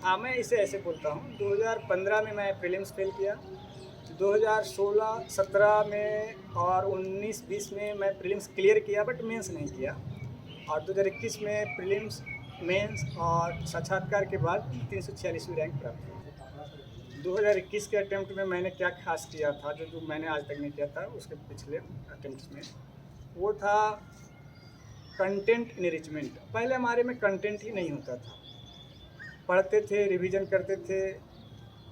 हाँ, मैं इसे ऐसे बोलता हूँ, 2015 में मैं प्रीलिम्स फेल किया, 2016-17 में और 19-20 में मैं प्रीलिम्स क्लियर किया बट मेंस नहीं किया, और 2021 में प्रीलिम्स, मेंस और साक्षात्कार के बाद 346वीं रैंक प्राप्त हुई। 2021 के अटेम्प्ट में मैंने क्या खास किया था जो जो मैंने आज तक नहीं किया था उसके पिछले अटेम्प्ट्स में, वो था कंटेंट इनरिचमेंट। पहले हमारे में कंटेंट ही नहीं होता था, पढ़ते थे, रिवीजन करते थे,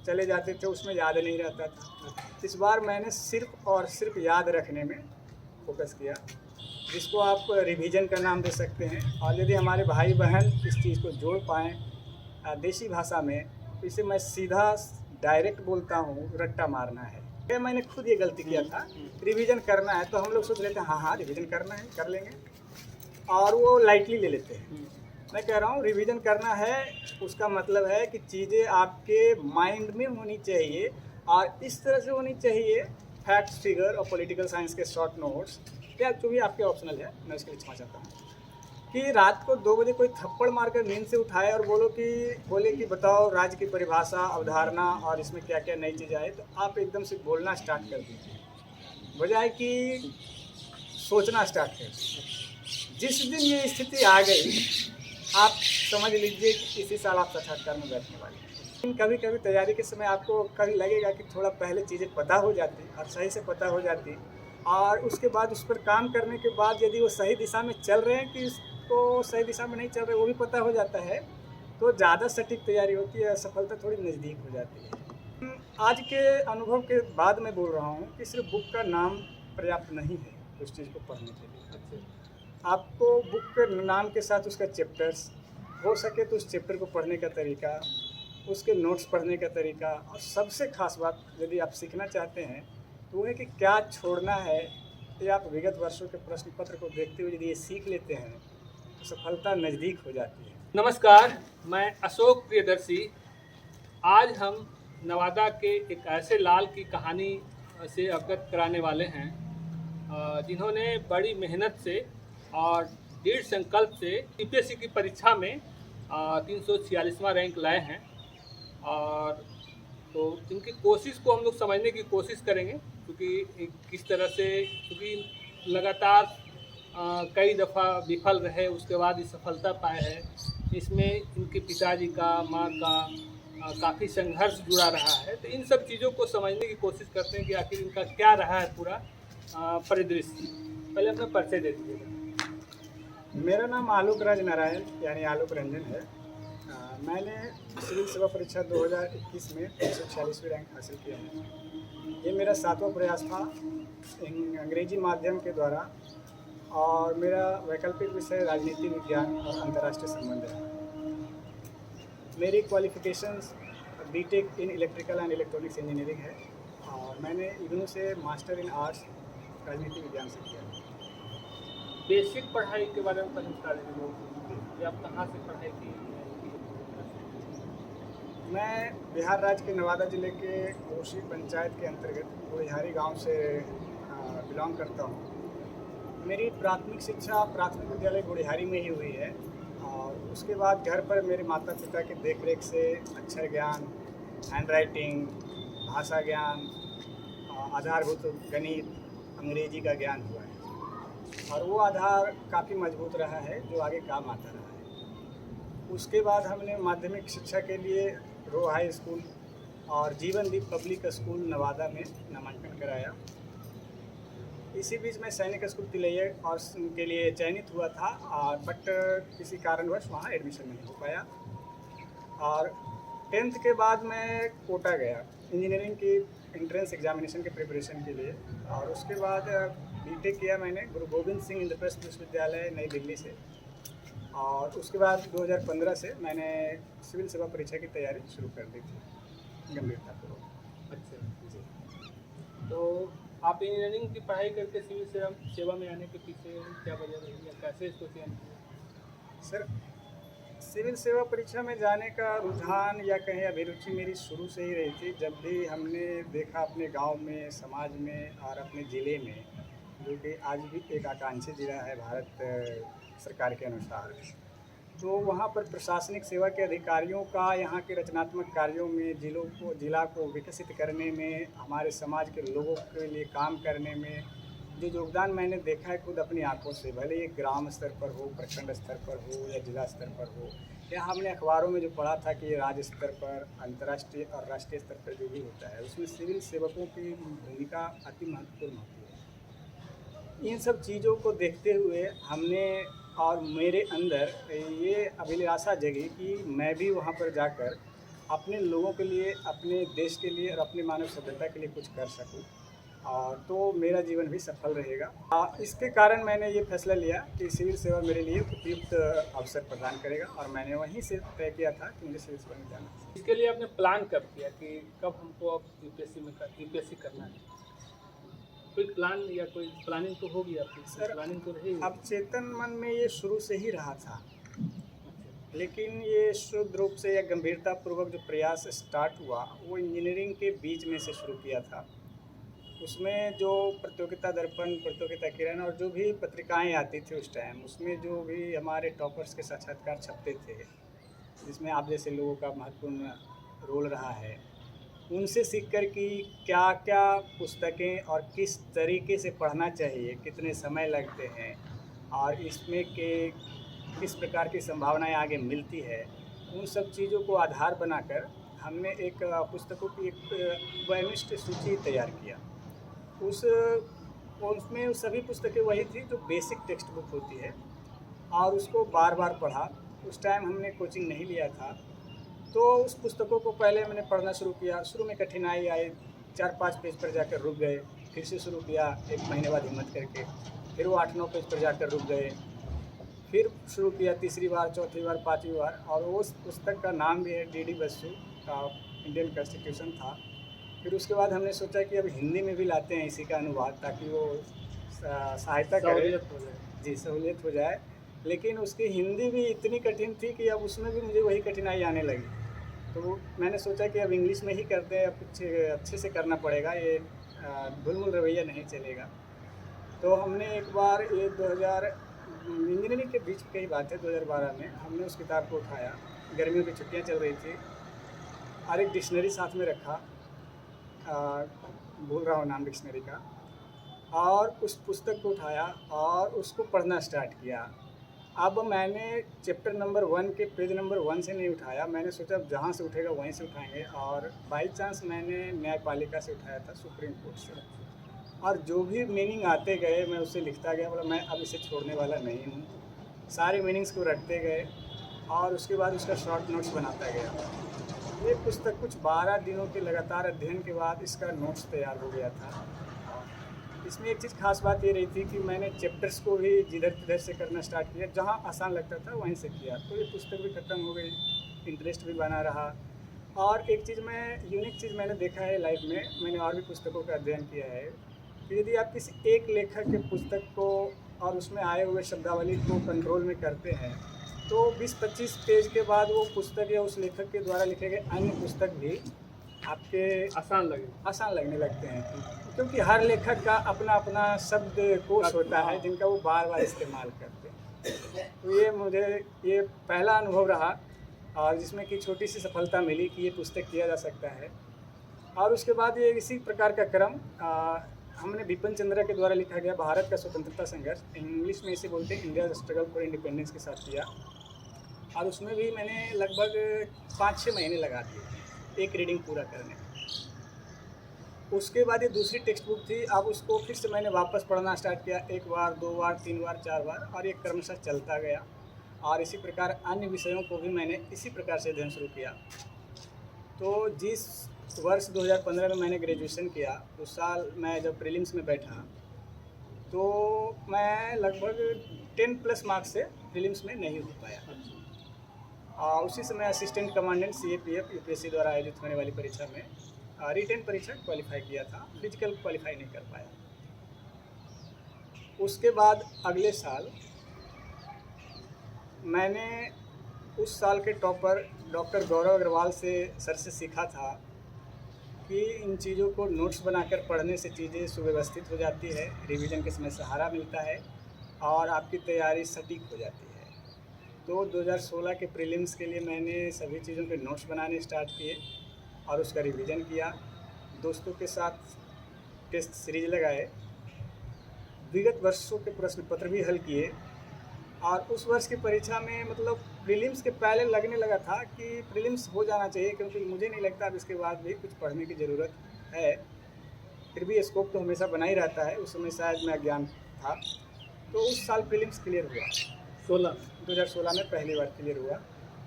चले जाते थे, उसमें याद नहीं रहता था। इस बार मैंने सिर्फ और सिर्फ याद रखने में फोकस किया, जिसको आप रिवीजन का नाम दे सकते हैं। और यदि हमारे भाई बहन इस चीज़ को जोड़ पाएँ देसी भाषा में, तो इसे मैं सीधा डायरेक्ट बोलता हूँ, रट्टा मारना है। ये मैंने खुद ये गलती किया था, रिवीजन करना है तो हम लोग सोच लेते हैं हाँ हाँ रिवीजन करना है, कर लेंगे, और वो लाइटली ले लेते हैं। मैं कह रहा हूँ रिवीजन करना है, उसका मतलब है कि चीज़ें आपके माइंड में होनी चाहिए, और इस तरह से होनी चाहिए, फैक्ट्स, फिगर और पॉलिटिकल साइंस के शॉर्ट नोट्स या जो भी आपके ऑप्शनल है, मैं उसके लिए क्षमा चाहता हूँ, कि रात को 2 बजे कोई थप्पड़ मारकर नींद से उठाए और बोले कि बताओ राज्य की परिभाषा, अवधारणा और इसमें क्या क्या नई चीज़ आए, तो आप एकदम से बोलना स्टार्ट कर दीजिए, बजाय कि सोचना स्टार्ट कर दीजिए। जिस दिन ये स्थिति आ गई, आप समझ लीजिए कि इसी साल आप साक्षात्कार में बैठने वाले हैं। लेकिन कभी कभी तैयारी के समय आपको कभी लगेगा कि थोड़ा पहले चीज़ें पता हो जाती और सही से पता हो जाती, और उसके बाद उस पर काम करने के बाद यदि वो सही दिशा में चल रहे हैं कि इसको सही दिशा में नहीं चल रहे वो भी पता हो जाता है, तो ज़्यादा सटीक तैयारी होती है, सफलता थोड़ी नज़दीक हो जाती है। आज के अनुभव के बाद मैं बोल रहा हूँ कि सिर्फ बुक का नाम पर्याप्त नहीं है उस चीज़ को पढ़ने के लिए। आपको बुक के नाम के साथ उसका चैप्टर्स, हो सके तो उस चैप्टर को पढ़ने का तरीका, उसके नोट्स पढ़ने का तरीका, और सबसे खास बात यदि आप सीखना चाहते हैं तो वो है कि क्या छोड़ना है। ये आप विगत वर्षों के प्रश्न पत्र को देखते हुए यदि ये सीख लेते हैं तो सफलता नज़दीक हो जाती है। नमस्कार, मैं अशोक प्रियदर्शी। आज हम नवादा के एक ऐसे लाल की कहानी से अवगत कराने वाले हैं जिन्होंने बड़ी मेहनत से और दृढ़ संकल्प से यूपीएससी की परीक्षा में 346वां रैंक लाए हैं। और तो इनकी कोशिश को हम लोग समझने की कोशिश करेंगे, क्योंकि किस तरह से, क्योंकि लगातार कई दफ़ा विफल रहे, उसके बाद ये सफलता पाए हैं। इसमें इनके पिताजी का, माँ का काफ़ी संघर्ष जुड़ा रहा है। तो इन सब चीज़ों को समझने की कोशिश करते हैं कि आखिर इनका क्या रहा है पूरा परिदृश्य। पहले अपना परिचय दे दीजिएगा। मेरा नाम आलोक राज नारायण यानी आलोक रंजन है। मैंने सिविल सेवा परीक्षा 2021 में 346वीं रैंक हासिल किया है। ये मेरा 7वां प्रयास था अंग्रेजी माध्यम के द्वारा, और मेरा वैकल्पिक विषय राजनीति विज्ञान और अंतर्राष्ट्रीय संबंध है। मेरी qualifications BTech in electrical and electronics engineering है, और मैंने इग्नू से मास्टर इन आर्ट्स राजनीति विज्ञान से किया है। बेसिक पढ़ाई के बारे में पहले बता दीजिए, आप कहाँ से पढ़ाई की? मैं बिहार राज्य के नवादा ज़िले के कोसी पंचायत के अंतर्गत गोहिहारी गांव से बिलोंग करता हूं। मेरी प्राथमिक शिक्षा प्राथमिक विद्यालय गोहिहारी में ही हुई है, और उसके बाद घर पर मेरे माता पिता के देखरेख से अक्षर ज्ञान, हैंड राइटिंग, भाषा ज्ञान, आधारभूत गणित, अंग्रेजी का ज्ञान हुआ है, और वो आधार काफ़ी मजबूत रहा है जो आगे काम आता रहा है। उसके बाद हमने माध्यमिक शिक्षा के लिए रो हाई स्कूल और जीवनदीप पब्लिक स्कूल नवादा में नामांकन कराया। इसी बीच मैं सैनिक स्कूल तिलैया और के लिए चयनित हुआ था, और बट किसी कारणवश वहाँ एडमिशन नहीं हो पाया। और 10th के बाद मैं कोटा गया इंजीनियरिंग की एंट्रेंस एग्जामिनेशन के प्रिपरेशन के लिए, और उसके बाद बीटेक किया मैंने गुरु गोविंद सिंह इंद्रप्रस्थ विश्वविद्यालय नई दिल्ली से। और उसके बाद 2015 से मैंने सिविल सेवा परीक्षा की तैयारी शुरू कर दी थी गंभीरतापूर्वक। अच्छा जी। तो आप इंजीनियरिंग की पढ़ाई करके सिविल सेवा में आने के पीछे क्या वजह रही है, कैसे इसको चयन किया? सर, सिविल सेवा परीक्षा में जाने का रुझान या कहें अभिरुचि मेरी शुरू से ही रही थी। जब भी हमने देखा अपने गांव में, समाज में और अपने ज़िले में, जो कि आज भी एक आकांक्षी जिला है भारत सरकार के अनुसार, तो वहाँ पर प्रशासनिक सेवा के अधिकारियों का यहाँ के रचनात्मक कार्यों में जिला को विकसित करने में, हमारे समाज के लोगों के लिए काम करने में जो योगदान मैंने देखा है खुद अपनी आंखों से, भले ये ग्राम स्तर पर हो, प्रखंड स्तर पर हो या जिला स्तर पर हो, या हमने अखबारों में जो पढ़ा था कि राज्य स्तर पर, अंतर्राष्ट्रीय और राष्ट्रीय स्तर पर जो भी होता है उसमें सिविल सेवकों की भूमिका अति महत्वपूर्ण होती है। इन सब चीज़ों को देखते हुए हमने और मेरे अंदर ये अभिलाषा जगी कि मैं भी वहाँ पर जाकर अपने लोगों के लिए, अपने देश के लिए और अपनी मानव सभ्यता के लिए कुछ कर सकूं, और तो मेरा जीवन भी सफल रहेगा। इसके कारण मैंने ये फैसला लिया कि सिविल सेवा मेरे लिए उपयुक्त अवसर प्रदान करेगा, और मैंने वहीं से तय किया था कि मुझे सिविल सेवा में जाना है। इसके लिए आपने प्लान कब किया कि कब हमको अब यूपीएससी करना है? कोई प्लान या कोई प्लानिंग तो होगी आपकी? सर, प्लानिंग तो रही। अब चेतन मन में ये शुरू से ही रहा था, लेकिन ये शुद्ध रूप से या गंभीरतापूर्वक जो प्रयास स्टार्ट हुआ वो इंजीनियरिंग के बीच में से शुरू किया था। उसमें जो प्रतियोगिता दर्पण, प्रतियोगिता किरण और जो भी पत्रिकाएं आती थी उस टाइम, उसमें जो भी हमारे टॉपर्स के साक्षात्कार छपते थे, जिसमें आप जैसे लोगों का महत्वपूर्ण रोल रहा है, उनसे सीखकर कि क्या क्या पुस्तकें और किस तरीके से पढ़ना चाहिए, कितने समय लगते हैं और इसमें के किस प्रकार की संभावनाएं आगे मिलती है, उन सब चीज़ों को आधार बनाकर हमने एक पुस्तकों की एक वैनिष्ट सूची तैयार किया। उसमें सभी पुस्तकें वही थी जो बेसिक टेक्स्ट बुक होती है, और उसको बार बार पढ़ा। उस टाइम हमने कोचिंग नहीं लिया था, तो उस पुस्तकों को पहले मैंने पढ़ना शुरू किया। शुरू में कठिनाई आई, 4-5 पेज पर जाकर रुक गए, फिर से शुरू किया 1 महीने बाद हिम्मत करके, फिर वो 8-9 पेज पर जाकर रुक गए, फिर शुरू किया तीसरी बार, चौथी बार, 5वीं बार। और उस पुस्तक का नाम भी है डी.डी. बसु का इंडियन कॉन्स्टिट्यूशन था। फिर उसके बाद हमने सोचा कि अब हिंदी में भी लाते हैं इसी का अनुवाद, ताकि वो सहायता करे, जी सहूलियत हो जाए। लेकिन उसकी हिंदी भी इतनी कठिन थी कि अब उसमें भी मुझे वही कठिनाई आने लगी। तो मैंने सोचा कि अब इंग्लिश में ही करते हैं, अब कुछ अच्छे से करना पड़ेगा, ये धुलमुल रवैया नहीं चलेगा। तो हमने एक बार ये 2000 इंजीनियरिंग के बीच की बात है, 2012 में हमने उस किताब को उठाया, गर्मियों की छुट्टियां चल रही थी, और एक डिक्शनरी साथ में रखा, भूल रहा हूँ नाम डिक्शनरी का, और उस पुस्तक को उठाया और उसको पढ़ना स्टार्ट किया। अब मैंने चैप्टर नंबर 1 के पेज नंबर 1 से नहीं उठाया, मैंने सोचा अब जहाँ से उठेगा वहीं से उठाएंगे, और बाई चांस मैंने न्यायपालिका से उठाया था, सुप्रीम कोर्ट से। और जो भी मीनिंग आते गए मैं उससे लिखता गया, बोला मैं अब इसे छोड़ने वाला नहीं हूँ। सारे मीनिंग्स को रटते गए और उसके बाद उसका शॉर्ट नोट्स बनाता गया। ये पुस्तक कुछ 12 दिनों के लगातार अध्ययन के बाद इसका नोट्स तैयार हो गया था। इसमें एक चीज़ खास बात ये रही थी कि मैंने चैप्टर्स को भी जिधर तिधर से करना स्टार्ट किया, जहाँ आसान लगता था वहीं से किया। तो ये पुस्तक भी ख़त्म हो गई, इंटरेस्ट भी बना रहा। और एक चीज़ यूनिक चीज़ मैंने देखा है लाइफ में, मैंने और भी पुस्तकों का अध्ययन किया है कि यदि आप किसी एक लेखक के पुस्तक को और उसमें आए हुए शब्दावली को कंट्रोल में करते हैं, तो 20-25 पेज के बाद वो पुस्तक या उस लेखक के द्वारा लिखे गए अन्य पुस्तक भी आपके आसान लगने लगते हैं, क्योंकि हर लेखक का अपना अपना शब्द कोश होता है जिनका वो बार बार इस्तेमाल करते हैं। तो ये मुझे ये पहला अनुभव रहा, और जिसमें कि छोटी सी सफलता मिली कि ये पुस्तक किया जा सकता है। और उसके बाद ये इसी प्रकार का क्रम हमने बिपिन चंद्रा के द्वारा लिखा गया भारत का स्वतंत्रता संघर्ष, इंग्लिश में इसे बोलते हैं इंडिया स्ट्रगल फॉर इंडिपेंडेंस, के साथ किया। और उसमें भी मैंने लगभग 5-6 महीने लगा दिए एक रीडिंग पूरा करने में। उसके बाद ये दूसरी टेक्स्ट बुक थी, अब उसको फिर से मैंने वापस पढ़ना स्टार्ट किया, 1 बार, 2 बार, 3 बार, 4 बार, और ये क्रमशः चलता गया। और इसी प्रकार अन्य विषयों को भी मैंने इसी प्रकार से अध्ययन शुरू किया। तो जिस वर्ष 2015 में मैंने ग्रेजुएशन किया, उस साल मैं जब प्रीलिम्स में बैठा तो मैं लगभग 10+ मार्क्स से प्रीलिम्स में नहीं हो पाया। उसी समय असिस्टेंट कमांडेंट CAPF यूपीएससी द्वारा आयोजित होने वाली परीक्षा में रिटन परीक्षा क्वालिफाई किया था, फिजिकल क्वालिफाई नहीं कर पाया। उसके बाद अगले साल मैंने उस साल के टॉपर डॉक्टर गौरव अग्रवाल से सर से सीखा था कि इन चीज़ों को नोट्स बनाकर पढ़ने से चीज़ें सुव्यवस्थित हो जाती है, रिवीजन के समय सहारा मिलता है और आपकी तैयारी सटीक हो जाती है। तो 2016 के प्रीलिम्स के लिए मैंने सभी चीज़ों के नोट्स बनाने स्टार्ट किए और उसका रिवीजन किया। दोस्तों के साथ टेस्ट सीरीज लगाए, विगत वर्षों के प्रश्न पत्र भी हल किए और उस वर्ष की परीक्षा में मतलब प्रीलिम्स के पहले लगने लगा था कि प्रीलिम्स हो जाना चाहिए, क्योंकि मुझे नहीं लगता अब इसके बाद भी कुछ पढ़ने की ज़रूरत है। फिर भी स्कोप तो हमेशा बना ही रहता है। उस समय शायद मैं अज्ञान था, तो उस साल प्रीलिम्स क्लियर हुआ। 2016 में पहली बार क्लियर हुआ।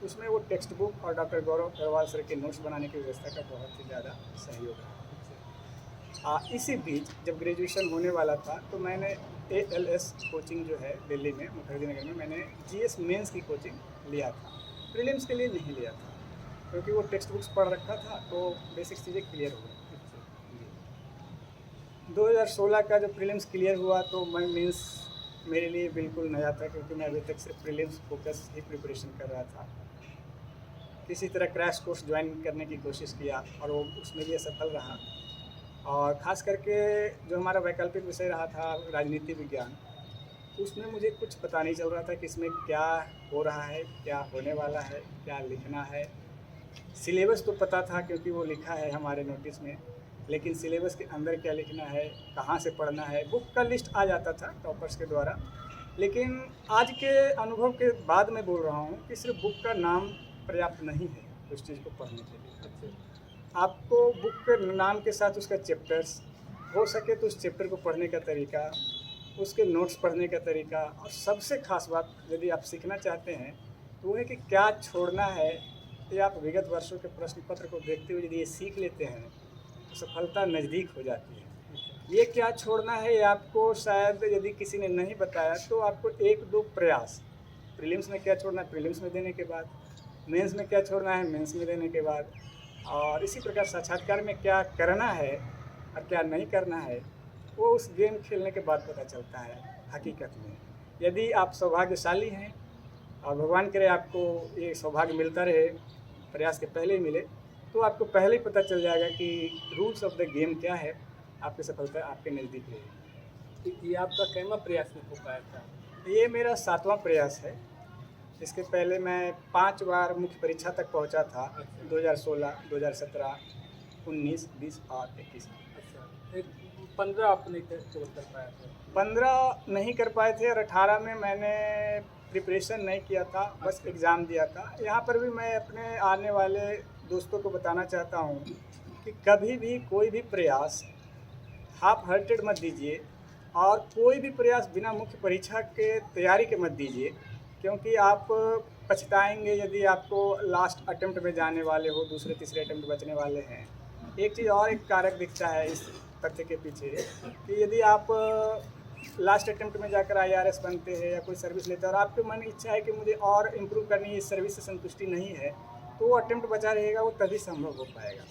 उसमें वो टेक्स्ट बुक और डॉक्टर गौरव अग्रवाल सर के नोट्स बनाने की व्यवस्था का बहुत ही ज़्यादा सहयोग रहा। इसी बीच जब ग्रेजुएशन होने वाला था तो मैंने ALS कोचिंग जो है दिल्ली में मुखर्जी नगर में, मैंने GS मेंस की कोचिंग लिया था। प्रीलिम्स के लिए नहीं लिया था, क्योंकि वो टेक्स्ट बुक्स पढ़ रखा था तो बेसिक चीज़ें क्लियर हो गई। 2016 का जब प्रीलिम्स क्लियर हुआ तो मैं मेंस मेरे लिए बिल्कुल नया था, क्योंकि मैं अभी तक सिर्फ प्रीलिम्स फोकस ही प्रिपरेशन कर रहा था। किसी तरह क्रैश कोर्स ज्वाइन करने की कोशिश किया और वो उसमें भी असफल रहा। और ख़ास करके जो हमारा वैकल्पिक विषय रहा था राजनीति विज्ञान, उसमें मुझे कुछ पता नहीं चल रहा था कि इसमें क्या हो रहा है, क्या होने वाला है, क्या लिखना है। सिलेबस तो पता था क्योंकि वो लिखा है हमारे नोटिस में, लेकिन सिलेबस के अंदर क्या लिखना है, कहाँ से पढ़ना है, बुक का लिस्ट आ जाता था टॉपर्स के द्वारा। लेकिन आज के अनुभव के बाद मैं बोल रहा हूँ कि सिर्फ बुक का नाम पर्याप्त नहीं है उस चीज़ को पढ़ने के लिए। आपको बुक के नाम के साथ उसका चैप्टर्स, हो सके तो उस चैप्टर को पढ़ने का तरीका, उसके नोट्स पढ़ने का तरीका, और सबसे ख़ास बात यदि आप सीखना चाहते हैं तो वो है कि क्या छोड़ना है। ये आप विगत वर्षों के प्रश्न पत्र को देखते हुए यदि ये सीख लेते हैं तो सफलता नज़दीक हो जाती है। ये क्या छोड़ना है, ये आपको शायद यदि किसी ने नहीं बताया तो आपको 1-2 प्रयास, प्रीलिम्स में क्या छोड़ना है प्रीलिम्स में देने के बाद, मेंस में क्या छोड़ना है मेंस में देने के बाद, और इसी प्रकार साक्षात्कार में क्या करना है और क्या नहीं करना है, वो उस गेम खेलने के बाद पता चलता है हकीकत में। यदि आप सौभाग्यशाली हैं और भगवान करे आपको ये सौभाग्य मिलता रहे, प्रयास के पहले ही मिले, तो आपको पहले ही पता चल जाएगा कि रूल्स ऑफ द गेम क्या है, आपकी सफलता आपके नज़दीक रहेगी। ये आपका कैमा प्रयास में हो पाया था? ये मेरा 7वां प्रयास है। इसके पहले मैं 5 बार मुख्य परीक्षा तक पहुंचा था। 2016, 2017, 19, 20 और 21। अच्छा, 15 आप नहीं कर पाया था? 15 नहीं कर पाए थे और 18 में मैंने प्रिपरेशन नहीं किया था, बस एग्ज़ाम दिया था। यहाँ पर भी मैं अपने आने वाले दोस्तों को बताना चाहता हूँ कि कभी भी कोई भी प्रयास हाफ हार्टेड मत दीजिए और कोई भी प्रयास बिना मुख्य परीक्षा के तैयारी के मत दीजिए, क्योंकि आप पछताएंगे यदि आपको लास्ट अटेम्प्ट में जाने वाले हो, दूसरे तीसरे अटेम्प्ट बचने वाले हैं। एक चीज़ और, एक कारक दिखता है इस तथ्य के पीछे कि यदि आप लास्ट अटेम्प्ट में जाकर IRS बनते हैं या कोई सर्विस लेते हैं और आपके मन की इच्छा है कि मुझे और इम्प्रूव करनी है, इस सर्विस से संतुष्टि नहीं है, तो वो अटेम्प्ट बचा रहेगा, वो तभी संभव हो पाएगा।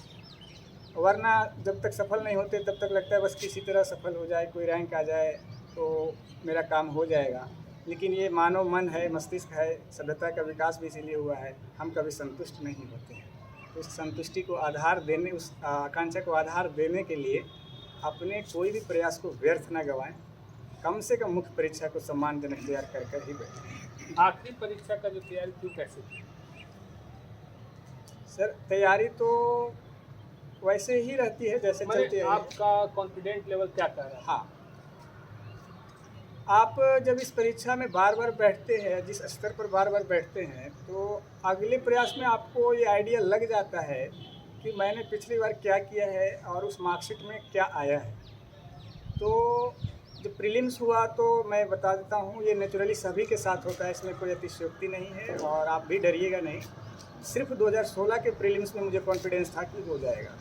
वरना जब तक सफल नहीं होते तब तक लगता है बस किसी तरह सफल हो जाए, कोई रैंक आ जाए तो मेरा काम हो जाएगा। लेकिन ये मानव मन है, मस्तिष्क है, सभ्यता का विकास भी इसीलिए हुआ है, हम कभी संतुष्ट नहीं होते हैं। तो उस संतुष्टि को आधार देने, उस आकांक्षा को आधार देने के लिए अपने कोई भी प्रयास को व्यर्थ न गंवाएं, कम से कम मुख्य परीक्षा को सम्मानजनक तैयार कर ही बैठें। आखिरी परीक्षा का जो तैयारी थी कैसे थी? सर तैयारी तो वैसे ही रहती है जैसे चलती है। आपका कॉन्फिडेंट लेवल क्या कह रहा है? हाँ, आप जब इस परीक्षा में बार बार बैठते हैं, जिस स्तर पर बार बार बैठते हैं, तो अगले प्रयास में आपको ये आइडिया लग जाता है कि मैंने पिछली बार क्या किया है और उस मार्कशीट में क्या आया है। तो जब प्रीलिम्स हुआ तो मैं बता देता हूँ, ये नेचुरली सभी के साथ होता है, इसमें कोई अतिशयोक्ति नहीं है और आप भी डरिएगा नहीं। सिर्फ 2016 के प्रीलिम्स में मुझे कॉन्फिडेंस था कि हो जाएगा।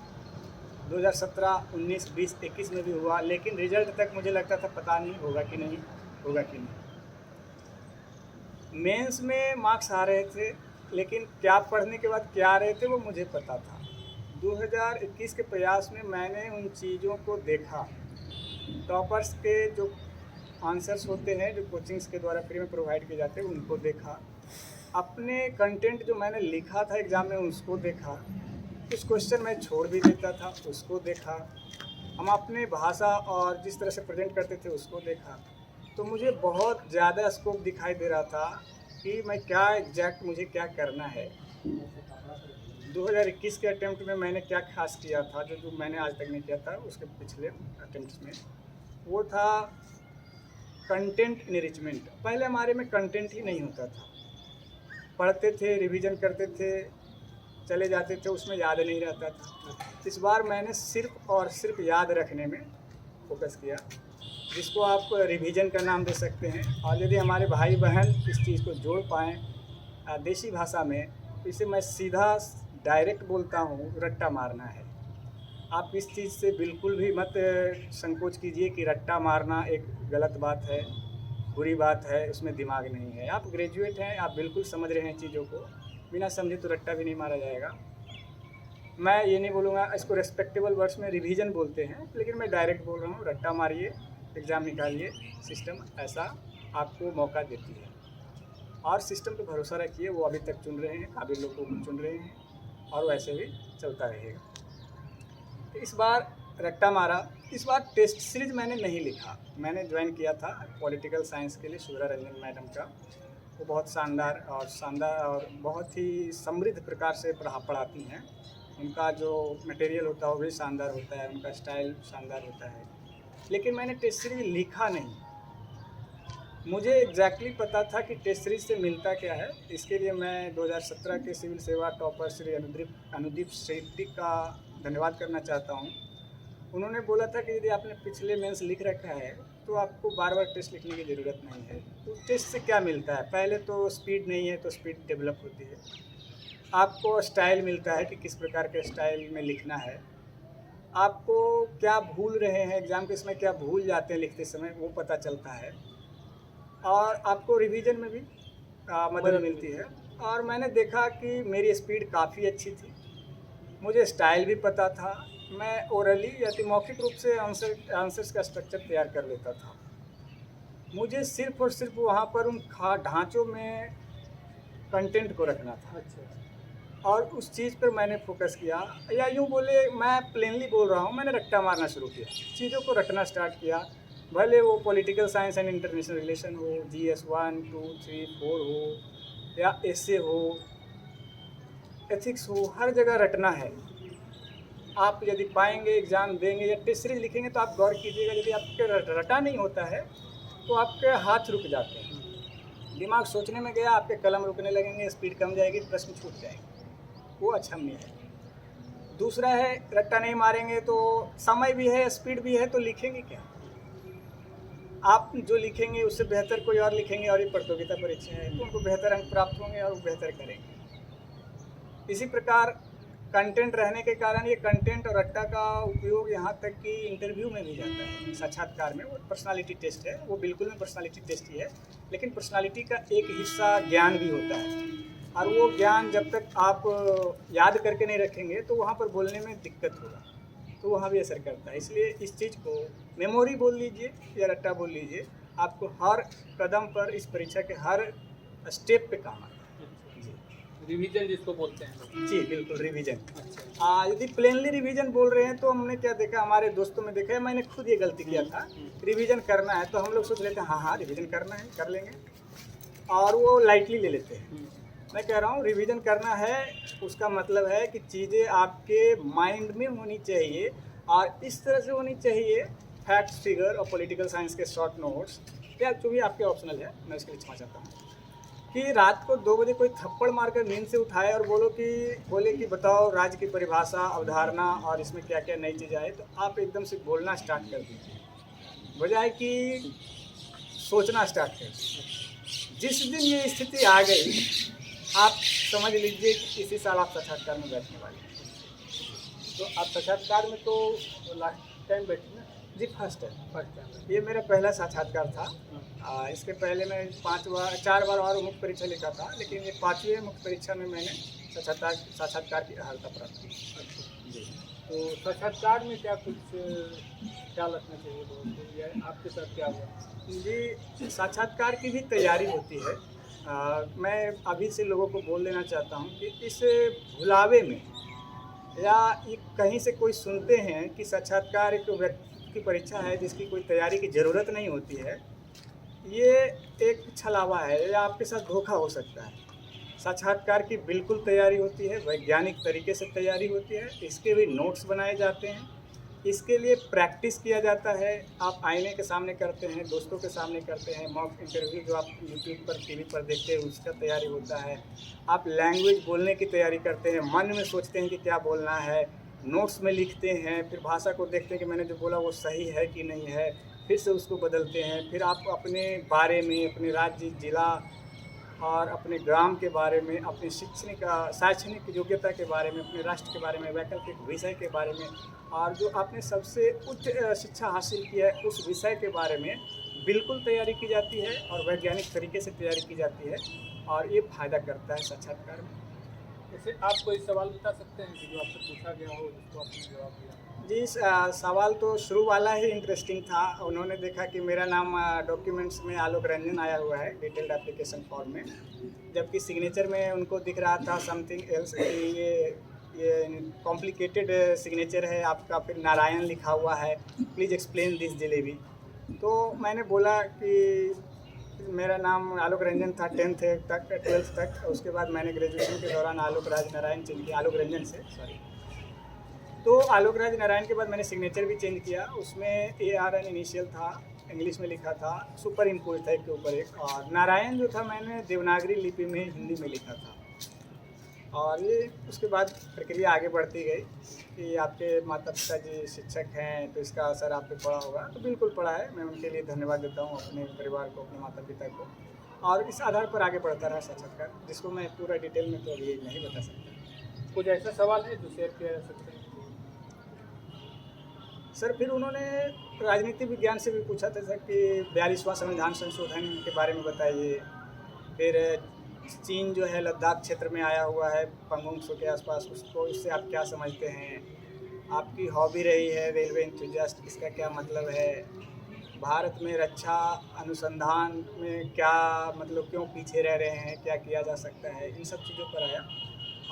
2017, 19, 20, 21 में भी हुआ, लेकिन रिजल्ट तक मुझे लगता था पता नहीं होगा कि नहीं होगा कि नहीं। मेंस में मार्क्स आ रहे थे, लेकिन क्या पढ़ने के बाद क्या आ रहे थे वो मुझे पता था। 2021 के प्रयास में मैंने उन चीज़ों को देखा, टॉपर्स के जो आंसर्स होते हैं जो कोचिंग्स के द्वारा फ्री में प्रोवाइड किए जाते हैं उनको देखा, अपने कंटेंट जो मैंने लिखा था एग्ज़ाम में उसको देखा, कुछ क्वेश्चन मैं छोड़ भी देता था उसको देखा, हम अपने भाषा और जिस तरह से प्रेजेंट करते थे उसको देखा। तो मुझे बहुत ज़्यादा स्कोप दिखाई दे रहा था कि मैं क्या एग्जैक्ट मुझे क्या करना है। 2021 के अटेम्प्ट में मैंने क्या खास किया था जो जो मैंने आज तक नहीं किया था उसके पिछले अटेम्प्ट्स में, वो था कंटेंट इनरिचमेंट। पहले हमारे में कंटेंट ही नहीं होता था, पढ़ते थे, रिवीजन करते थे, चले जाते थे, उसमें याद नहीं रहता था। इस बार मैंने सिर्फ और सिर्फ याद रखने में फोकस किया, जिसको आप रिवीजन का नाम दे सकते हैं। और यदि हमारे भाई बहन इस चीज़ को जोड़ पाएँ देसी भाषा में, तो इसे मैं सीधा डायरेक्ट बोलता हूँ, रट्टा मारना है। आप इस चीज़ से बिल्कुल भी मत संकोच कीजिए कि रट्टा मारना एक गलत बात है, बुरी बात है, उसमें दिमाग नहीं है। आप ग्रेजुएट हैं, आप बिल्कुल समझ रहे हैं चीज़ों को, बिना समझे तो रट्टा भी नहीं मारा जाएगा। मैं ये नहीं बोलूँगा, इसको रेस्पेक्टेबल वर्ड्स में रिवीजन बोलते हैं, लेकिन मैं डायरेक्ट बोल रहा हूँ, रट्टा मारिए, एग्ज़ाम निकालिए। सिस्टम ऐसा आपको मौका देती है और सिस्टम पे भरोसा रखिए। वो अभी तक चुन रहे हैं, काबिल लोगों को चुन रहे हैं और वैसे भी चलता रहेगा। तो इस बार रट्टा मारा। इस बार टेस्ट सीरीज मैंने नहीं लिखा। मैंने ज्वाइन किया था पॉलिटिकल साइंस के लिए सुधा रंजन मैडम का। वो बहुत शानदार और बहुत ही समृद्ध प्रकार से पढ़ाती हैं। उनका जो मटेरियल होता है वो भी शानदार होता है, उनका स्टाइल शानदार होता है। लेकिन मैंने टेस्ट सीरीज लिखा नहीं। मुझे एग्जैक्टली पता था कि टेस्ट सीरीज से मिलता क्या है। इसके लिए मैं 2017 के सिविल सेवा टॉपर श्री अनुदीप शेट्टी का धन्यवाद करना चाहता हूँ। उन्होंने बोला था कि यदि आपने पिछले मेंस लिख रखा है तो आपको बार बार टेस्ट लिखने की ज़रूरत नहीं है। तो टेस्ट से क्या मिलता है? पहले तो स्पीड नहीं है, तो स्पीड डेवलप होती है। आपको स्टाइल मिलता है कि किस प्रकार के स्टाइल में लिखना है। आपको क्या भूल रहे हैं एग्ज़ाम के समय, क्या भूल जाते हैं लिखते समय, वो पता चलता है। और आपको रिवीजन में भी मदद मिलती है। और मैंने देखा कि मेरी स्पीड काफ़ी अच्छी थी, मुझे स्टाइल भी पता था। मैं ओरली या तो मौखिक रूप से आंसर्स का स्ट्रक्चर तैयार कर लेता था। मुझे सिर्फ और सिर्फ वहाँ पर उन ढांचों में कंटेंट को रखना था। अच्छा। और उस चीज़ पर मैंने फोकस किया, या यूँ बोले मैं प्लेनली बोल रहा हूँ, मैंने रट्टा मारना शुरू किया, चीज़ों को रटना स्टार्ट किया। भले वो political science and international relation हो, GS 1, 2, 3, 4 हो, या ऐसे हो, एथिक्स हो, हर जगह रटना है। आप यदि पाएंगे, एग्ज़ाम देंगे या टेस्ट सीरीज लिखेंगे तो आप गौर कीजिएगा, यदि आपके रटा नहीं होता है तो आपके हाथ रुक जाते हैं, दिमाग सोचने में गया, आपके कलम रुकने लगेंगे, स्पीड कम जाएगी, प्रश्न छूट जाएंगे। वो अच्छा नहीं है। दूसरा है, रट्टा नहीं मारेंगे तो समय भी है, स्पीड भी है, तो लिखेंगे क्या? आप जो लिखेंगे उससे बेहतर कोई और लिखेंगे और ये प्रतियोगिता परीक्षा है तो उनको बेहतर अंक प्राप्त होंगे और वो बेहतर करेंगे। इसी प्रकार कंटेंट रहने के कारण ये कंटेंट और रट्टा का उपयोग यहाँ तक कि इंटरव्यू में भी जाता है, साक्षात्कार में। वो पर्सनालिटी टेस्ट है, वो बिल्कुल में पर्सनालिटी टेस्ट ही है, लेकिन पर्सनालिटी का एक हिस्सा ज्ञान भी होता है। और वो ज्ञान जब तक आप याद करके नहीं रखेंगे तो वहाँ पर बोलने में दिक्कत होगा, तो वहाँ भी असर करता है। इसलिए इस चीज़ को मेमोरी बोल लीजिए या रट्टा बोल लीजिए, आपको हर कदम पर इस परीक्षा के हर स्टेप पे काम आता है। जी, रिवीजन जिसको बोलते हैं। जी बिल्कुल, रिवीजन। अच्छा। यदि प्लेनली रिवीजन बोल रहे हैं तो हमने क्या देखा, हमारे दोस्तों में देखा है, मैंने खुद ये गलती किया था। रिवीजन करना है तो हम लोग सोच लेते हैं हाँ रिवीजन करना है, कर लेंगे, और वो लाइटली ले लेते हैं। मैं कह रहा हूँ रिवीजन करना है, उसका मतलब है कि चीज़ें आपके माइंड में होनी चाहिए और इस तरह से होनी चाहिए, फैक्ट्स, फिगर और पॉलिटिकल साइंस के शॉर्ट नोट्स या जो भी आपके ऑप्शनल है, मैं इसके लिए क्षमा चाहता हूँ, कि रात को 2 बजे कोई थप्पड़ मारकर नींद से उठाए और बोले कि बताओ राज्य की परिभाषा, अवधारणा और इसमें क्या क्या नई चीज़ आए, तो आप एकदम से बोलना स्टार्ट कर दीजिए, बजाय कि सोचना स्टार्ट कर दीजिए। जिस दिन ये स्थिति आ गई, आप समझ लीजिए कि इसी साल आप साक्षात्कार में बैठने वाले हैं। तो आप साक्षात्कार में तो लास्ट टाइम बैठे ना? जी, फर्स्ट टाइम। ये मेरा पहला साक्षात्कार था। इसके पहले मैं 4 बार और मुख्य परीक्षा लिखा था, लेकिन ये 5वीं मुख्य परीक्षा में मैंने साक्षात्कार की अर्हता प्राप्त की। जी। तो साक्षात्कार में क्या कुछ ख्याल रखना चाहिए लोगों को, या आपके साथ क्या हुआ? जी, साक्षात्कार की भी तैयारी होती है। मैं अभी से लोगों को बोल देना चाहता हूँ कि इस भुलावे में या कहीं से कोई सुनते हैं कि साक्षात्कार एक व्यक्ति की परीक्षा है जिसकी कोई तैयारी की ज़रूरत नहीं होती है, ये एक छलावा है, ये आपके साथ धोखा हो सकता है। साक्षात्कार की बिल्कुल तैयारी होती है, वैज्ञानिक तरीके से तैयारी होती है, इसके भी नोट्स बनाए जाते हैं, इसके लिए प्रैक्टिस किया जाता है। आप आईने के सामने करते हैं, दोस्तों के सामने करते हैं, मॉक इंटरव्यू जो आप यूट्यूब पर टीवी पर देखते हैं उसका तैयारी होता है। आप लैंग्वेज बोलने की तैयारी करते हैं, मन में सोचते हैं कि क्या बोलना है, नोट्स में लिखते हैं, फिर भाषा को देखते हैं कि मैंने जो बोला वो सही है कि नहीं है, फिर से उसको बदलते हैं। फिर आप अपने बारे में, अपने राज्य, जिला और अपने ग्राम के बारे में, अपनी शैक्षणिक योग्यता के बारे में, अपने राष्ट्र के बारे में, वैकल्पिक विषय के बारे में और जो आपने सबसे उच्च शिक्षा हासिल की है उस विषय के बारे में बिल्कुल तैयारी की जाती है और वैज्ञानिक तरीके से तैयारी की जाती है और ये फ़ायदा करता है साक्षात्कार में। जैसे आप कोई सवाल बता सकते हैं कि जो आपसे पूछा गया हो जिसको आपने जवाब दिया? जी, सवाल तो शुरू वाला ही इंटरेस्टिंग था। उन्होंने देखा कि मेरा नाम डॉक्यूमेंट्स में आलोक रंजन आया हुआ है डिटेल्ड एप्लीकेशन फॉर्म में, जबकि सिग्नेचर में उनको दिख रहा था समथिंग एल्स कि ये कॉम्प्लिकेटेड सिग्नेचर है आपका, फिर नारायण लिखा हुआ है, प्लीज़ एक्सप्लेन दिस जलेबी। तो मैंने बोला कि मेरा नाम आलोक रंजन था 10th तक 12th तक, उसके बाद मैंने ग्रेजुएशन के दौरान आलोक राज नारायण चेंज किया, आलोक रंजन से सॉरी। तो आलोक राज नारायण के बाद मैंने सिग्नेचर भी चेंज किया, उसमें ARN इनिशियल था, इंग्लिश में लिखा था, सुपर इम्पोज था एक के ऊपर एक, और नारायण जो था मैंने देवनागरी लिपि में हिंदी में लिखा था। और ये उसके बाद प्रक्रिया आगे बढ़ती गई कि आपके माता पिता जी शिक्षक हैं तो इसका असर आप पे पड़ा होगा, तो बिल्कुल पड़ा है। मैं उनके लिए धन्यवाद देता हूँ, अपने परिवार को, अपने माता पिता को, और इस आधार पर आगे बढ़ता रहा साक्षात्कार, जिसको मैं पूरा डिटेल में तो अभी नहीं बता सकता। कुछ ऐसा सवाल है जो शेयर किया जा सकता है? सर फिर उन्होंने राजनीति विज्ञान से भी पूछा था सर कि 42वां संविधान संशोधन के बारे में बताइए। फिर चीन जो है लद्दाख क्षेत्र में आया हुआ है पंगोंग त्सो के आसपास, उसको इससे आप क्या समझते हैं? आपकी हॉबी रही है रेलवे इंथुजियास्ट, इसका क्या मतलब है? भारत में रक्षा अनुसंधान में क्या मतलब, क्यों पीछे रह रहे हैं, क्या किया जा सकता है, इन सब चीज़ों पर आया।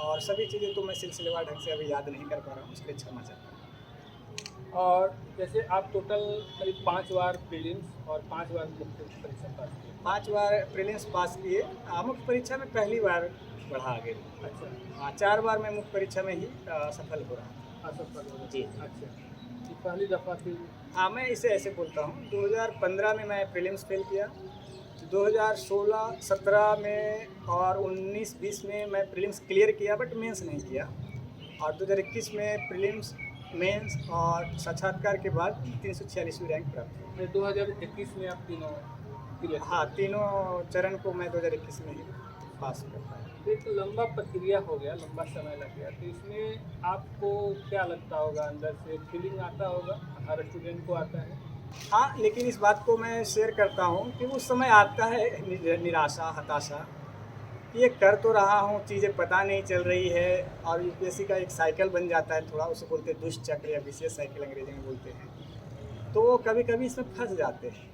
और सभी चीज़ें तो मैं सिलसिलेवार ढंग से अभी याद नहीं कर पा रहा हूँ, इसके लिए क्षमा चाहता हूँ। और जैसे आप टोटल करीब 5 बार प्रीलिम्स और 5 बार मुख्य परीक्षा पास किए? 5 बार प्रीलिम्स पास किए, मुख्य परीक्षा में पहली बार बढ़ा आगे। अच्छा, 4 बार मैं मुख्य परीक्षा में ही सफल हो रहा। असफल हो गए? जी। अच्छा, ये पहली दफ़ा थी? हाँ, मैं इसे ऐसे बोलता हूँ, 2015 में मैं प्रीलिम्स फेल किया, 2016-17 में और 19-20 में मैं प्रीलिम्स क्लियर किया बट मेंस नहीं किया, और 2021 में प्रीलिम्स, मेंस और साक्षात्कार के बाद 346वीं रैंक प्राप्त की। 2021 में आप तीनों क्लियर? हाँ, तीनों चरण को मैं 2021 में ही पास कर पाया। तो एक लंबा प्रक्रिया हो गया, लंबा समय लग गया, तो इसमें आपको क्या लगता होगा, अंदर से फीलिंग आता होगा? हर स्टूडेंट को आता है। हाँ, लेकिन इस बात को मैं शेयर करता हूँ कि उस समय आता है निराशा, हताशा, ये कर तो रहा हूँ, चीज़ें पता नहीं चल रही है, और यूपीएससी का एक साइकिल बन जाता है थोड़ा, उसे बोलते हैं दुष्चक्र या विशेष साइकिल अंग्रेजी में बोलते हैं, तो वो कभी कभी इसमें फंस जाते हैं।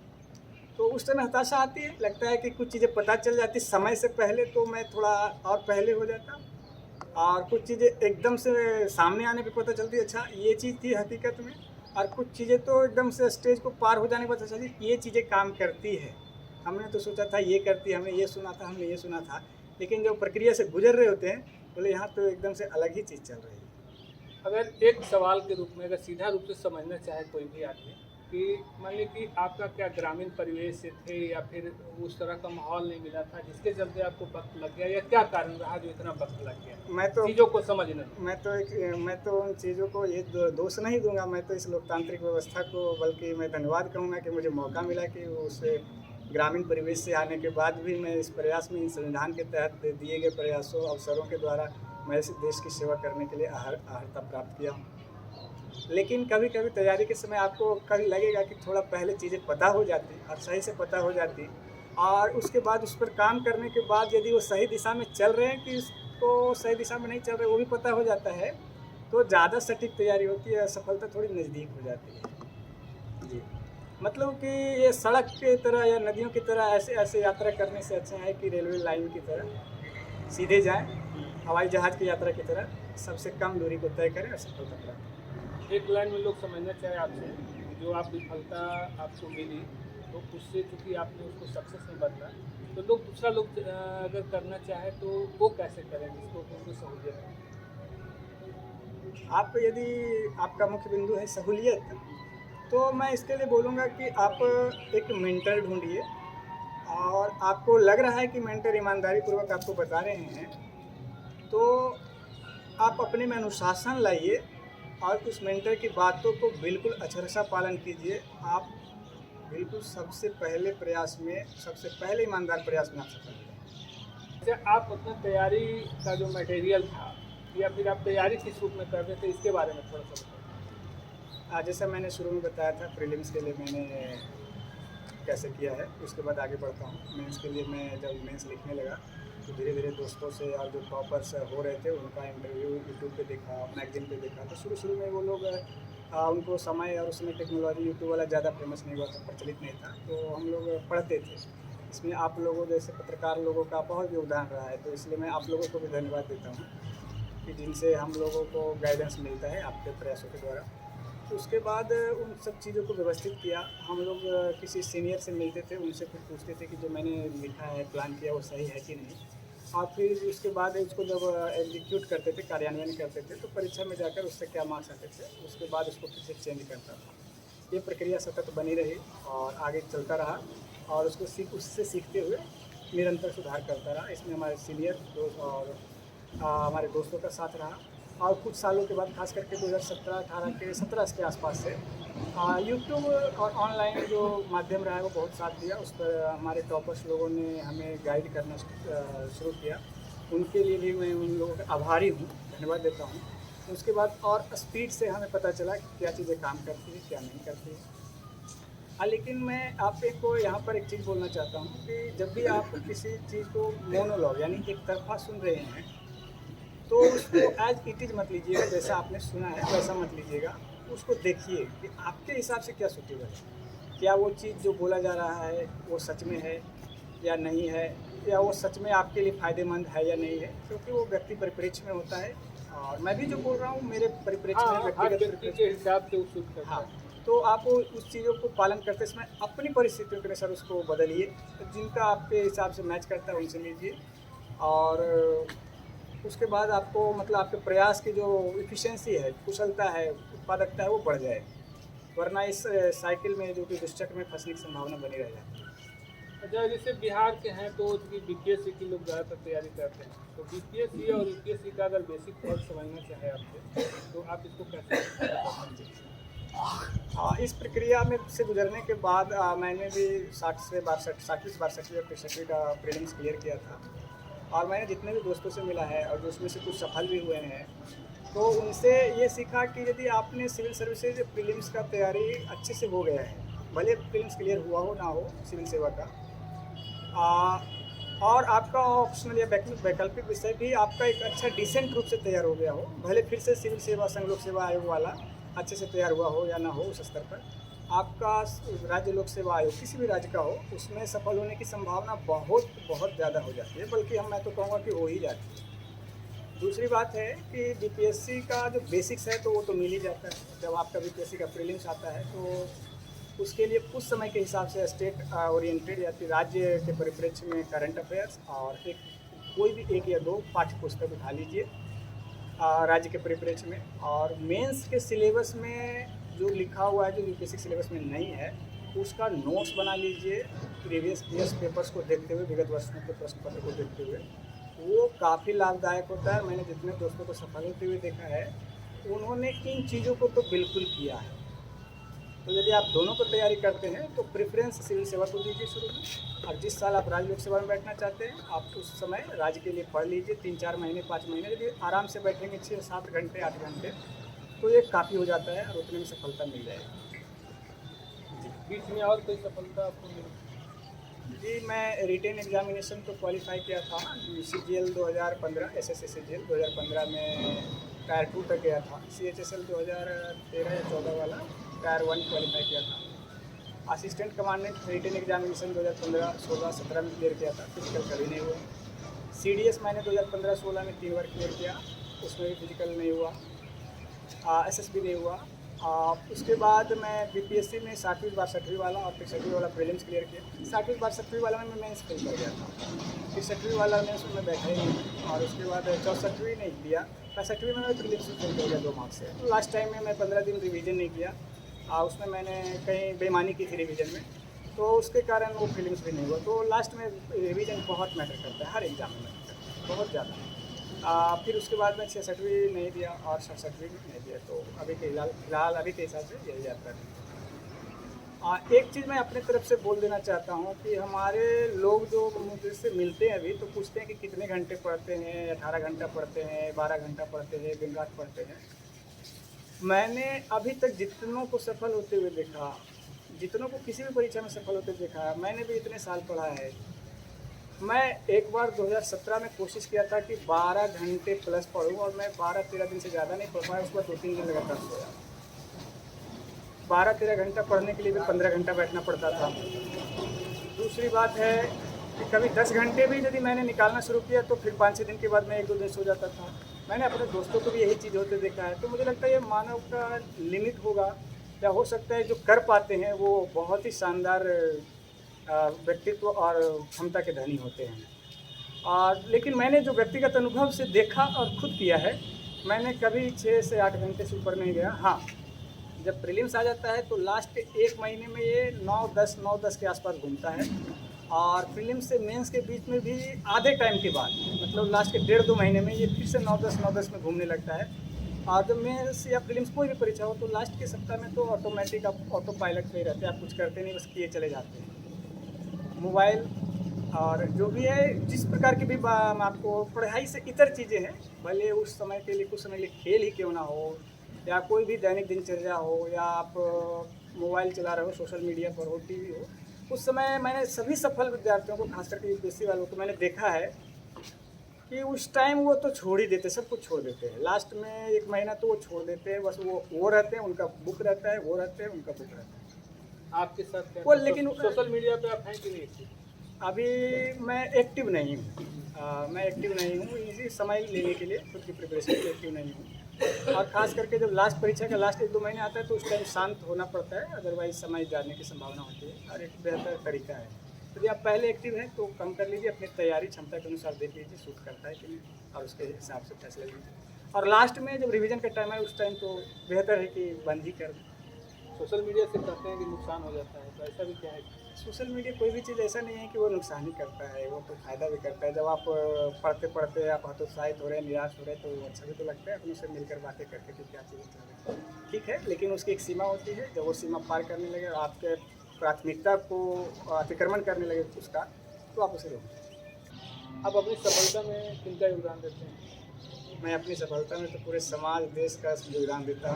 तो उस समय हताशा आती है, लगता है कि कुछ चीज़ें पता चल जाती समय से पहले तो मैं थोड़ा और पहले हो जाता, और कुछ चीज़ें एकदम से सामने आने पे पता चलती है अच्छा ये चीज़ थी हकीकत में, और कुछ चीज़ें तो एकदम से स्टेज को पार हो जाने पर पता चली ये चीज़ें काम करती है, हमने तो सोचा था ये करती है, हमने ये सुना था, हमने ये सुना था, लेकिन जो प्रक्रिया से गुजर रहे होते हैं बोले यहाँ तो एकदम से अलग ही चीज़ चल रही है। अगर एक सवाल के रूप में, अगर सीधा रूप से समझना चाहे कोई भी आदमी कि मान लीजिए कि आपका क्या ग्रामीण परिवेश से थे या फिर उस तरह का माहौल नहीं मिला था जिसके चलते आपको वक्त लग गया, या क्या कारण रहा जो इतना वक्त लग गया मैं तो चीज़ों को समझने? मैं तो उन चीज़ों को ये दोष नहीं दूंगा, मैं तो इस लोकतांत्रिक व्यवस्था को बल्कि मैं धन्यवाद कहूँगा कि मुझे मौका मिला कि उस ग्रामीण परिवेश से आने के बाद भी मैं इस प्रयास में, इस संविधान के तहत दिए गए प्रयासों अवसरों के द्वारा मैं इस देश की सेवा करने के लिए अहर्ता प्राप्त किया हूँ। लेकिन कभी कभी तैयारी के समय आपको कभी लगेगा कि थोड़ा पहले चीज़ें पता हो जाती और सही से पता हो जाती, और उसके बाद उस पर काम करने के बाद यदि वो सही दिशा में चल रहे हैं कि उसको सही दिशा में नहीं चल रहे वो भी पता हो जाता है, तो ज़्यादा सटीक तैयारी होती है, सफलता थोड़ी नज़दीक हो जाती है। जी, मतलब कि ये सड़क की तरह या नदियों की तरह ऐसे ऐसे यात्रा करने से अच्छा है कि रेलवे लाइन की तरह सीधे जाएं, हवाई जहाज़ की यात्रा की तरह सबसे कम दूरी को तय करें और सफलता प्राप्त करें। एक लाइन में लोग समझना चाहे आपसे, जो आप विफलता आपको मिली तो उससे चूँकि आपने उसको सक्सेस नहीं बदला, तो दूसरा लोग अगर करना चाहे तो वो कैसे करें जिसको उनको सहूलियत हो? आप यदि आपका मुख्य बिंदु है सहूलियत, तो मैं इसके लिए बोलूँगा कि आप एक मेंटर ढूँढिए और आपको लग रहा है कि मेंटर ईमानदारी पूर्वक आपको बता रहे हैं, तो आप अपने में अनुशासन लाइए और उस मेंटर की बातों को बिल्कुल अक्षरशः पालन कीजिए। आप बिल्कुल सबसे पहले प्रयास में, सबसे पहले ईमानदार प्रयास में आप सफल होंगे। अच्छा, आप अपना तैयारी का जो मटेरियल था या फिर आप तैयारी किस रूप में कर रहे थे, इसके बारे में थोड़ा सा बताइए। जैसा मैंने शुरू में बताया था, प्रीलिम्स के लिए मैंने कैसे किया है, उसके बाद आगे बढ़ता हूँ। मेंस के लिए मैं जब मेंस लिखने लगा तो धीरे धीरे दोस्तों से और जो टॉपर्स हो रहे थे उनका इंटरव्यू यूट्यूब पे देखा, मैगजीन पे देखा। तो शुरू में वो लोग उनको समय और उसमें टेक्नोलॉजी यूट्यूब वाला ज़्यादा फेमस नहीं हुआ था, प्रचलित नहीं था, तो हम लोग पढ़ते थे। इसमें आप लोगों जैसे पत्रकार लोगों का बहुत योगदान रहा है, तो इसलिए मैं आप लोगों को भी धन्यवाद देता हूँ कि जिनसे हम लोगों को गाइडेंस मिलता है आपके प्रयासों के द्वारा। तो उसके बाद उन सब चीज़ों को व्यवस्थित किया। हम लोग किसी सीनियर से मिलते थे, उनसे फिर पूछते थे कि जो मैंने लिखा है, प्लान किया, वो सही है कि नहीं। और फिर उसके बाद उसको जब एग्जीक्यूट करते थे, कार्यान्वयन करते थे, तो परीक्षा में जाकर उससे क्या मार्क्स आते थे, उसके बाद उसको फिर से चेंज करता था। ये प्रक्रिया सतत बनी रही और आगे चलता रहा और उससे सीखते हुए निरंतर सुधार करता रहा। इसमें हमारे सीनियर दोस्त और हमारे दोस्तों का साथ रहा और कुछ सालों के बाद, खास करके 2017-18 के 17 के आसपास से यूट्यूब और ऑनलाइन जो माध्यम रहा है वो बहुत साथ दिया। उस पर हमारे टॉपर्स लोगों ने हमें गाइड करना शुरू किया। उनके लिए भी मैं उन लोगों का आभारी हूँ, धन्यवाद देता हूँ। उसके बाद और स्पीड से हमें पता चला कि क्या चीज़ें काम करती है, क्या नहीं करती है। लेकिन मैं आपको यहाँ पर एक चीज़ बोलना चाहता हूँ कि जब भी आप किसी चीज़ को मोनोलॉग यानी एक तरफा सुन रहे हैं, तो उसको एज इट इज़ मत लीजिएगा, जैसा आपने सुना है वैसा मत लीजिएगा। उसको देखिए कि आपके हिसाब से क्या सूटेबल है, क्या वो चीज़ जो बोला जा रहा है वो सच में है या नहीं है, या वो सच में आपके लिए फ़ायदेमंद है या नहीं है, क्योंकि वो व्यक्ति परिप्रेक्ष्य में होता है। और मैं भी जो बोल रहा हूँ मेरे परिप्रेक्ष्य में, हर व्यक्तिगत व्यक्ति परिप्रेक्ष्य के हिसाब से वो सूट करता हाँ, है। तो आप उस चीज़ों को पालन करते समय अपनी परिस्थितियों के अनुसार उसको बदलिए। तो जिनका आपके हिसाब से मैच करता है उनसे लीजिए और उसके बाद आपको मतलब आपके प्रयास की जो एफिशिएंसी है, कुशलता है, उत्पादकता है, वो बढ़ जाए। वरना इस साइकिल में जो कि दुष्चक्र में फंसने की संभावना बनी रह जाती है। अच्छा, जैसे बिहार के हैं तो चूँकि बीपीएससी की लोग ज़्यादातर तैयारी करते हैं, तो बीपीएससी और यूपीएससी का अगर बेसिक फर्क समझना चाहे आपसे, तो आप इसको कैसे समझेंगे? इस प्रक्रिया में से गुजरने के बाद मैंने भी 60 से 62 या 63 का प्रीलिम्स क्लियर किया था और मैंने जितने भी दोस्तों से मिला है और जो उसमें से कुछ सफल भी हुए हैं, तो उनसे ये सीखा कि यदि आपने सिविल सर्विसेज प्रीलिम्स का तैयारी अच्छे से हो गया है, भले प्रीलिम्स क्लियर हुआ हो ना हो सिविल सेवा का, आ, और आपका ऑप्शनल या वैकल्पिक विषय भी आपका एक अच्छा डिसेंट रूप से तैयार हो गया हो, भले फिर से सिविल सेवा संघ लोक सेवा आयोग वाला अच्छे से तैयार हुआ हो या ना हो, उस स्तर पर आपका राज्य लोक सेवा आयोग किसी भी राज्य का हो, उसमें सफल होने की संभावना बहुत बहुत ज़्यादा हो जाती है, बल्कि मैं तो कहूँगा कि हो ही जाती है। दूसरी बात है कि बीपीएससी का जो बेसिक्स है तो वो तो मिल ही जाता है। जब आपका बीपीएससी का प्रीलिम्स आता है तो उसके लिए उस समय के हिसाब से स्टेट ओरिएंटेड या फिर राज्य के परिप्रेक्ष्य में करंट अफेयर्स और कोई भी एक या दो पाठ्य पुस्तक उठा लीजिए राज्य के परिप्रेक्ष्य में। और मेंस के सिलेबस में जो लिखा हुआ है, जो यूपीएससी सिलेबस में नहीं है, उसका नोट्स बना लीजिए प्रीवियस ईयर्स पेपर्स को देखते हुए, विगत वर्षों के प्रश्न पत्र को देखते हुए। वो काफ़ी लाभदायक होता है। मैंने जितने दोस्तों को सफल होते हुए देखा है, उन्होंने इन चीज़ों को तो बिल्कुल किया है। तो यदि आप दोनों को तैयारी करते हैं तो प्रेफरेंस सिविल सेवा को दीजिए शुरू में, और जिस साल आप राज्य लोक सेवा में बैठना चाहते हैं आप उस समय राज्य के लिए पढ़ लीजिए 3-4 महीने 5 महीने। यदि आराम से बैठेंगे 6-7 घंटे 8 घंटे तो ये काफ़ी हो जाता है और उतने में सफलता मिल जाएगी। बीच में और कोई सफलता आपको मिली? जी, मैं रिटेन एग्जामिनेशन तो क्वालिफाई किया था CGL 2015, SSC CGL 2015 में टायर 2 तक गया था। CHSL 2013 या 14 वाला टायर 1 क्वालिफाई किया था। असिस्टेंट कमांडेंट रिटेन एग्जामिनेशन 2015, 16, 17 में क्लियर किया था, फिजिकल कभी नहीं हुआ। CDS मैंने 2015-16 में 3 बार क्लियर किया, उसमें भी फिजिकल नहीं हुआ। SSB नहीं हुआ। उसके बाद मैं बीपीएससी में 7वीं बार 6वीं वाला और फिर 6वीं वाला प्रीलिम्स क्लियर किया। 7वीं बार 7वीं वाला में मैं मेंस फेल कर गया था। फिर 6वीं वाला मेंस में बैठा ही नहीं और उसके बाद 64वीं नहीं दिया। 65वीं में मैं प्रीलिम्स में फेल कर गया 2 मार्क्स से। तो लास्ट टाइम में मैं 15 दिन रिवीजन नहीं किया। उसमें मैंने कहीं बेईमानी की थी रिवीजन में, तो उसके कारण वो प्रीलिम्स भी नहीं हुआ। तो लास्ट में रिवीजन बहुत मैटर करता है, हर एग्ज़ाम में मैटर करता है, बहुत ज़्यादा। फिर उसके बाद मैं 66वीं नहीं दिया और 67वीं भी नहीं दिया। तो अभी के फिलहाल अभी के हिसाब से यही यात्रा है। एक चीज़ मैं अपने तरफ से बोल देना चाहता हूँ कि हमारे लोग जो मुझसे मिलते हैं अभी, तो पूछते हैं कि कितने घंटे पढ़ते हैं, 18 घंटा पढ़ते हैं, 12 घंटा पढ़ते हैं, दिन रात पढ़ते हैं। मैंने अभी तक जितनों को सफल होते हुए देखा, जितनों को किसी भी परीक्षा में सफल होते देखा, मैंने भी इतने साल पढ़ा है। मैं एक बार 2017 में कोशिश किया था कि 12 घंटे प्लस पढूं और मैं 12-13 दिन से ज़्यादा नहीं पढ़ पाया। उसके बाद 2-3 दिन लगातार सोया। 12-13 घंटा पढ़ने के लिए भी 15 घंटा बैठना पड़ता था। दूसरी बात है कि कभी 10 घंटे भी यदि मैंने निकालना शुरू किया तो फिर 5-6 दिन के बाद मैं 1-2 दिन सो जाता था। मैंने अपने दोस्तों को भी यही चीज़ होते देखा है। तो मुझे लगता है ये मानव का लिमिट होगा, या हो सकता है जो कर पाते हैं वो बहुत ही शानदार व्यक्तित्व और क्षमता के धनी होते हैं। लेकिन मैंने जो व्यक्तिगत अनुभव से देखा और खुद किया है, मैंने कभी 6 से 8 घंटे से ऊपर नहीं गया। हाँ, जब प्रीलिम्स आ जाता है तो लास्ट 1 महीने में ये 9-10 के आसपास घूमता है और प्रीलिम्स से मेंस के बीच में भी आधे टाइम के बाद, मतलब लास्ट के 1.5-2 महीने में ये फिर से 9-10 में घूमने लगता है। और जब मेंस या प्रीलिम्स कोई भी परीक्षा हो तो लास्ट के सप्ताह में तो ऑटोमेटिक आप ऑटो पायलट पे ही रहते हैं, आप कुछ करते नहीं, बस किए चले जाते हैं। मोबाइल और जो भी है, जिस प्रकार की भी आपको पढ़ाई से इतर चीज़ें हैं, भले उस समय के लिए कुछ समय के लिए खेल ही क्यों ना हो या कोई भी दैनिक दिनचर्या हो या आप मोबाइल चला रहे हो, सोशल मीडिया पर हो, टीवी हो, उस समय मैंने सभी सफल विद्यार्थियों को, खास करके यूपीएससी वालों को मैंने देखा है कि उस टाइम वो तो छोड़ ही देते, सब कुछ छोड़ देते हैं। लास्ट में 1 महीना तो वो छोड़ देते हैं, बस वो रहते हैं, उनका बुक रहता है, वो रहते हैं, उनका बुक रहता है। आपके साथ क्या वो लेकिन सोशल मीडिया पे आप हैं कि नहीं? अभी मैं एक्टिव नहीं हूँ। मैं एक्टिव नहीं हूँ, इसी समय लेने के लिए, खुद की प्रिपरेशन के लिए एक्टिव नहीं हूँ। और ख़ास करके जब लास्ट परीक्षा का लास्ट 1-2 महीने आता है तो उस टाइम शांत होना पड़ता है, अदरवाइज़ समय जाने की संभावना होती है और एक बेहतर तरीका है। यदि आप पहले एक्टिव हैं तो कम कर लीजिए, अपनी तैयारी क्षमता के अनुसार देख लीजिए सूट करता है कि नहीं, और उसके हिसाब से फैसला लीजिए। और लास्ट में जब रिवीजन का टाइम है उस टाइम तो बेहतर है कि बंद ही कर दें। सोशल मीडिया से कहते हैं कि नुकसान हो जाता है, तो ऐसा भी क्या है? सोशल मीडिया कोई भी चीज़ ऐसा नहीं है कि वो नुकसान ही करता है, वो तो फ़ायदा भी करता है। जब आप पढ़ते पढ़ते आप हतोत्साहित हो रहे हैं, निराश हो रहे हैं, तो अच्छा भी तो लगता है अपनों से मिलकर बातें करके कि क्या चीज़ें चल रही है। ठीक है, लेकिन उसकी एक सीमा होती है। जब वो सीमा पार करने लगे, आपके प्राथमिकता को अतिक्रमण करने लगे उसका, तो आप उसे रोकें। आप अपनी सफलता में किनका योगदान देते हैं? मैं अपनी सफलता में तो पूरे समाज, देश का योगदान देता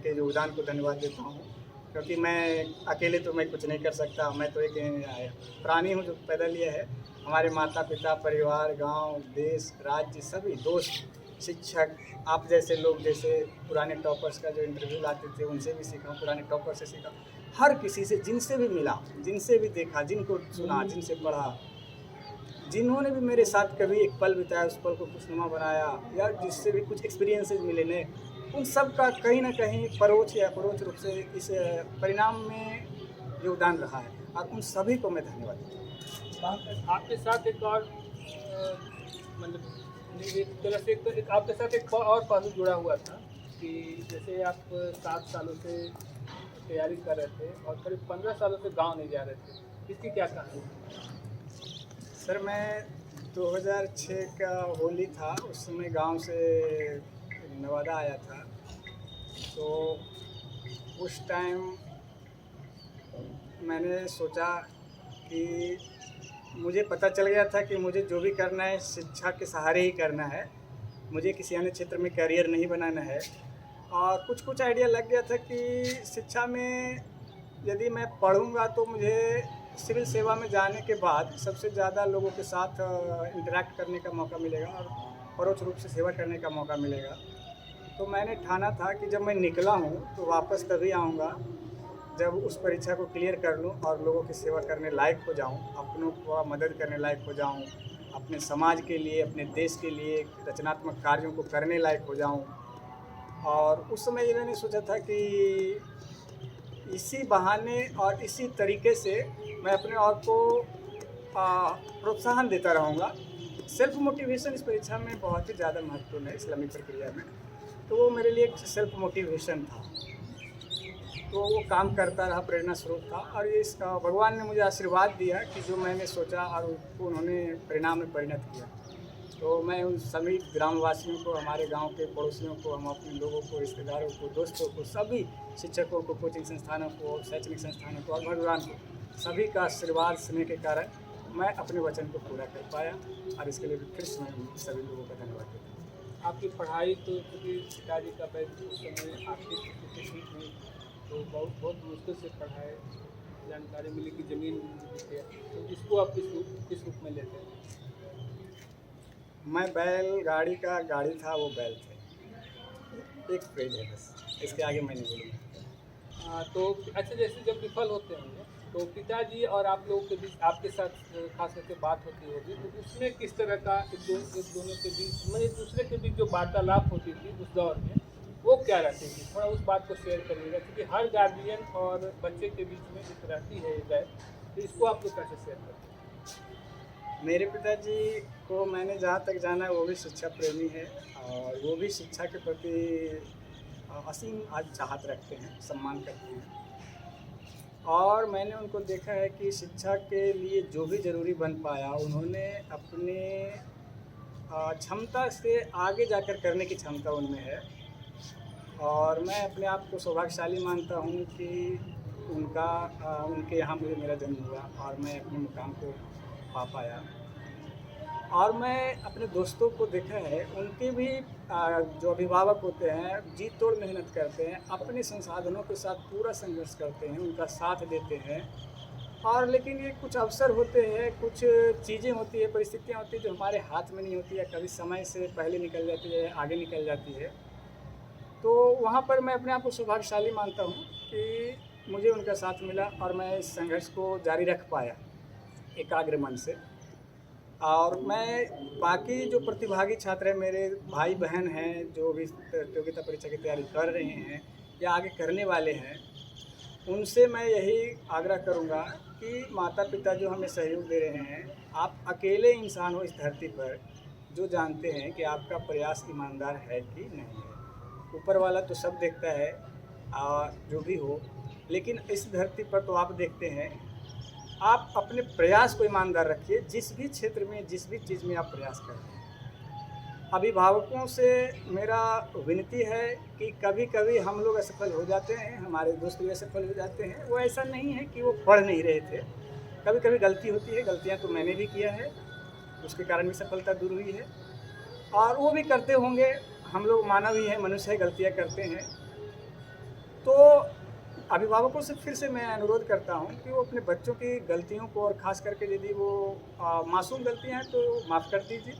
के योगदान को धन्यवाद देता हूँ, क्योंकि मैं अकेले तो मैं कुछ नहीं कर सकता। मैं तो एक प्राणी हूँ जो पैदा लिया है। हमारे माता पिता, परिवार, गांव, देश, राज्य, सभी दोस्त, शिक्षक, आप जैसे लोग, जैसे पुराने टॉपर्स का जो इंटरव्यू लाते थे उनसे भी सीखा, पुराने टॉपर से सीखा, हर किसी से, जिनसे भी मिला, जिनसे भी देखा, जिनको सुना, जिनसे पढ़ा, जिन्होंने भी मेरे साथ कभी एक पल बिताया, उस पल को खुशनुमा बनाया, या जिससे भी कुछ एक्सपीरियंसेस मिले नए, उन सब का कहीं ना कहीं परोक्ष या अपरोक्ष रूप से इस परिणाम में योगदान रहा है, और उन सभी को मैं धन्यवाद देता हूँ। आपके साथ एक और मतलब एक तरह से एक आपके साथ एक और पहलू जुड़ा हुआ था कि जैसे आप 7 सालों से तैयारी कर रहे थे और करीब 15 सालों से गांव नहीं जा रहे थे, इसकी क्या कहानी है? सर, मैं 2006 का होली था, उस समय गांव से नवादा आया था। तो उस टाइम मैंने सोचा कि मुझे पता चल गया था कि मुझे जो भी करना है शिक्षा के सहारे ही करना है, मुझे किसी अन्य क्षेत्र में करियर नहीं बनाना है। और कुछ आइडिया लग गया था कि शिक्षा में यदि मैं पढ़ूंगा तो मुझे सिविल सेवा में जाने के बाद सबसे ज़्यादा लोगों के साथ इंटरेक्ट करने का मौका मिलेगा और परोक्ष रूप से सेवा करने का मौका मिलेगा। तो मैंने ठाना था कि जब मैं निकला हूँ तो वापस तभी आऊँगा जब उस परीक्षा को क्लियर कर लूँ और लोगों की सेवा करने लायक हो जाऊँ, अपनों को मदद करने लायक हो जाऊँ, अपने समाज के लिए, अपने देश के लिए रचनात्मक कार्यों को करने लायक हो जाऊँ। और उस समय ये मैंने सोचा था कि इसी बहाने और इसी तरीके से मैं अपने आप को प्रोत्साहन देता रहूँगा। सेल्फ मोटिवेशन इस परीक्षा में बहुत ही ज़्यादा महत्वपूर्ण है, इस लंबी प्रक्रिया में। तो वो मेरे लिए एक सेल्फ मोटिवेशन था। तो वो काम करता रहा, प्रेरणा स्रोत था और ये इसका भगवान ने मुझे आशीर्वाद दिया कि जो मैंने सोचा और उसको उन्होंने परिणाम में परिणत किया। तो मैं उन सभी ग्रामवासियों को, हमारे गांव के पड़ोसियों को, हम अपने लोगों को, रिश्तेदारों को, दोस्तों को, सभी शिक्षकों को, कोचिंग संस्थानों को, शैक्षणिक संस्थानों को और भगवान को, सभी का आशीर्वाद स्नेह के कारण मैं अपने वचन को पूरा कर पाया और इसके लिए फिर से मैं सभी लोगों का धन्यवाद देता हूँ। आपकी पढ़ाई तो क्योंकि पिताजी का पैसे उस समय आपकी स्थिति ठीक नहीं, तो बहुत मुश्किल से पढ़ाए, जानकारी मिली कि ज़मीन है, तो इसको आप किस रूप में लेते हैं? मैं बैलगाड़ी का गाड़ी था, वो बैल थे। एक फ्रेज है बस, इसके आगे मैं नहीं बोलूँगा। तो अच्छा, जैसे जब विफल होते होंगे तो पिताजी और आप लोगों के बीच आपके साथ खास करके बात होती होगी, तो उसमें किस तरह का एक दोनों के बीच, मतलब एक दूसरे के बीच जो वार्तालाप होती थी उस दौर में, वो क्या रहती थी? थोड़ा उस बात को शेयर करिएगा, क्योंकि हर गार्जियन और बच्चे के बीच में एक रहती है गैप, तो इसको आप लोग कैसे शेयर करते हैं? मेरे पिताजी को मैंने जहाँ तक जाना है वो भी शिक्षा प्रेमी है और वो भी शिक्षा के प्रति असीम आज चाहत रखते हैं, सम्मान करते हैं। और मैंने उनको देखा है कि शिक्षा के लिए जो भी ज़रूरी बन पाया उन्होंने अपने क्षमता से आगे जाकर करने की क्षमता उनमें है। और मैं अपने आप को सौभाग्यशाली मानता हूँ कि उनके यहाँ मुझे मेरा जन्म हुआ और मैं अपने मुकाम को पा पाया। और मैं अपने दोस्तों को देखा है, उनके भी जो अभिभावक होते हैं जी तोड़ मेहनत करते हैं, अपने संसाधनों के साथ पूरा संघर्ष करते हैं, उनका साथ देते हैं। और लेकिन ये कुछ अवसर होते हैं, कुछ चीज़ें होती है, परिस्थितियाँ होती हैं जो हमारे हाथ में नहीं होती है, कभी समय से पहले निकल जाती है, आगे निकल जाती है। तो वहाँ पर मैं अपने आप को सौभाग्यशाली मानता हूँ कि मुझे उनका साथ मिला और मैं इस संघर्ष को जारी रख पाया एकाग्र मन से। और मैं बाकी जो प्रतिभागी छात्र हैं, मेरे भाई बहन हैं जो भी प्रतियोगिता परीक्षा की तैयारी कर रहे हैं या आगे करने वाले हैं, उनसे मैं यही आग्रह करूंगा कि माता पिता जो हमें सहयोग दे रहे हैं, आप अकेले इंसान हो इस धरती पर जो जानते हैं कि आपका प्रयास ईमानदार है कि नहीं है। ऊपर वाला तो सब देखता है जो भी हो, लेकिन इस धरती पर तो आप देखते हैं। आप अपने प्रयास को ईमानदार रखिए, जिस भी क्षेत्र में, जिस भी चीज़ में आप प्रयास करते हैं। अभिभावकों से मेरा विनती है कि कभी कभी हम लोग असफल हो जाते हैं, हमारे दोस्त भी असफल हो जाते हैं। वो ऐसा नहीं है कि वो पढ़ नहीं रहे थे, कभी कभी गलती होती है, गलतियां तो मैंने भी किया है, उसके कारण भी सफलता दूर हुई है और वो भी करते होंगे। हम लोग मानव ही हैं, मनुष्य है, गलतियाँ करते हैं। तो अभिभावकों से फिर से मैं अनुरोध करता हूँ कि वो अपने बच्चों की गलतियों को, और ख़ास करके यदि वो मासूम गलतियाँ हैं तो माफ़ कर दीजिए।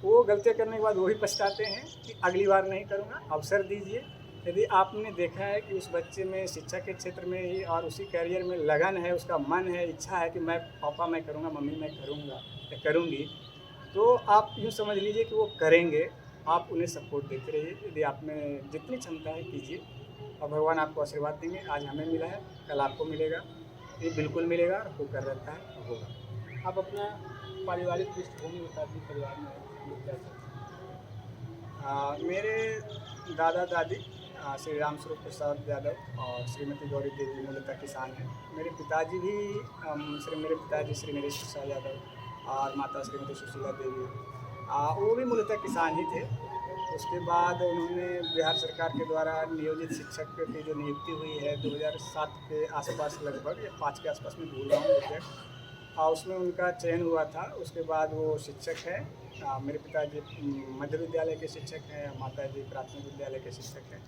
वो गलतियाँ करने के बाद वो भी पछताते हैं कि अगली बार नहीं करूँगा, अवसर दीजिए। यदि आपने देखा है कि उस बच्चे में शिक्षा के क्षेत्र में ही और उसी करियर में लगन है, उसका मन है, इच्छा है कि मैं पापा मैं करूँगा, मम्मी मैं करूँगा या करूँगी, तो आप यूँ समझ लीजिए कि वो करेंगे। आप उन्हें सपोर्ट देते रहिए, यदि आप में जितनी क्षमता है कीजिए और भगवान आपको आशीर्वाद देंगे। आज हमें मिला है, कल आपको मिलेगा, ये बिल्कुल मिलेगा और होकर रहता है, होगा। आप अपना पारिवारिक पृष्ठभूमि बता दीजिए, परिवार में लोग क्या करते हैं? मेरे दादा दादी श्री राम स्वरूप प्रसाद यादव और श्रीमती गौरी देवी मूलतः किसान हैं। मेरे पिताजी भी मेरे पिताजी श्री नरेश प्रसाद यादव और माता श्रीमती सुशीला देवी, वो भी मूलतः किसान ही थे। उसके बाद उन्होंने बिहार सरकार के द्वारा नियोजित शिक्षक की जो नियुक्ति हुई है 2007 के आसपास, लगभग या 5 के आसपास में भूल रहा हूँ एग्जैक्ट, उसमें उनका चयन हुआ था। उसके बाद वो शिक्षक हैं। मेरे पिताजी मध्य विद्यालय के शिक्षक हैं, माताजी प्राथमिक विद्यालय के शिक्षक हैं।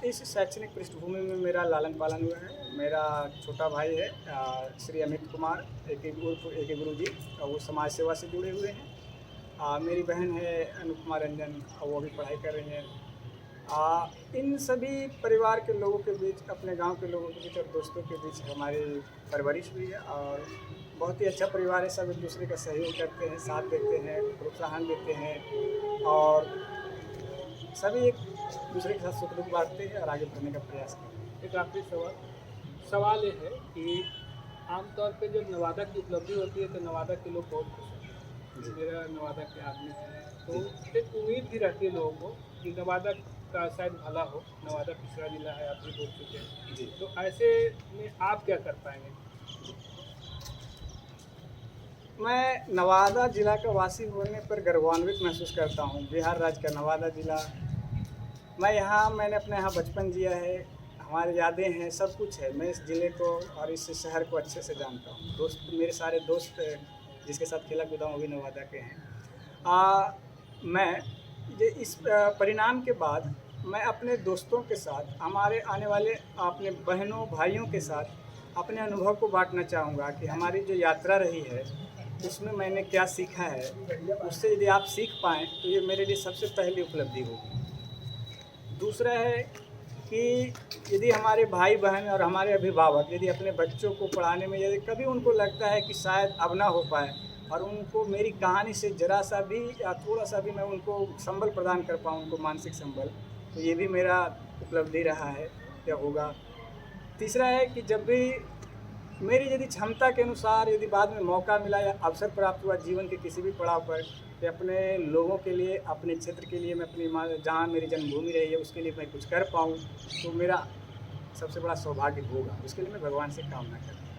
इस शैक्षणिक पृष्ठभूमि में मेरा लालन पालन हुआ है। मेरा छोटा भाई है श्री अमित कुमार एक गुरु जी, वो समाज सेवा से जुड़े हुए हैं। मेरी बहन है अनुपमा रंजन, वो भी पढ़ाई कर रही हैं। इन सभी परिवार के लोगों के बीच, अपने गांव के लोगों के बीच और दोस्तों के बीच हमारी परवरिश हुई है और बहुत ही अच्छा परिवार है। सब एक दूसरे का सहयोग करते हैं, साथ देते हैं, प्रोत्साहन देते हैं और सभी एक दूसरे के साथ सुख दुख बांटते हैं और आगे बढ़ने का प्रयास करते हैं। एक आखिरी सवाल ये है कि आमतौर पे जब नवादा की उपलब्धि होती है तो नवादा के लोग बहुत खुश होते हैं। मेरा नवादा के आदमी हैं, तो एक उम्मीद भी रहती है लोगों को कि नवादा का शायद भला हो। नवादा पिछड़ा जिला है, आप भी बोल चुके हैं। जी। तो ऐसे में आप क्या कर पाएंगे? मैं नवादा ज़िला का वासी होने पर गर्वान्वित महसूस करता हूँ। बिहार राज्य का नवादा ज़िला, मैंने अपने यहाँ बचपन जिया है, हमारी यादें हैं, सब कुछ है। मैं इस ज़िले को और इस शहर को अच्छे से जानता हूँ। मेरे सारे दोस्त जिसके साथ खेला कूदा हूँ वो भी नवादा के हैं। मैं इस परिणाम के बाद मैं अपने दोस्तों के साथ, हमारे आने वाले अपने बहनों भाइयों के साथ अपने अनुभव को बांटना चाहूँगा कि हमारी जो यात्रा रही है उसमें मैंने क्या सीखा है। उससे यदि आप सीख पाएँ तो ये मेरे लिए सबसे पहली उपलब्धि होगी। दूसरा है कि यदि हमारे भाई बहन और हमारे अभिभावक यदि अपने बच्चों को पढ़ाने में यदि कभी उनको लगता है कि शायद अब ना हो पाए और उनको मेरी कहानी से ज़रा सा भी या थोड़ा सा भी मैं उनको संबल प्रदान कर पाऊँ, उनको मानसिक संबल, तो ये भी मेरा उपलब्धि रहा है या होगा। तीसरा है कि जब भी मेरी यदि क्षमता के अनुसार यदि बाद में मौका मिला या अवसर प्राप्त हुआ जीवन के किसी भी पड़ाव पर कि अपने लोगों के लिए, अपने क्षेत्र के लिए, मैं अपनी जहाँ मेरी जन्मभूमि रही है उसके लिए मैं कुछ कर पाऊँ, तो मेरा सबसे बड़ा सौभाग्य होगा। उसके लिए मैं भगवान से कामना करता हूँ।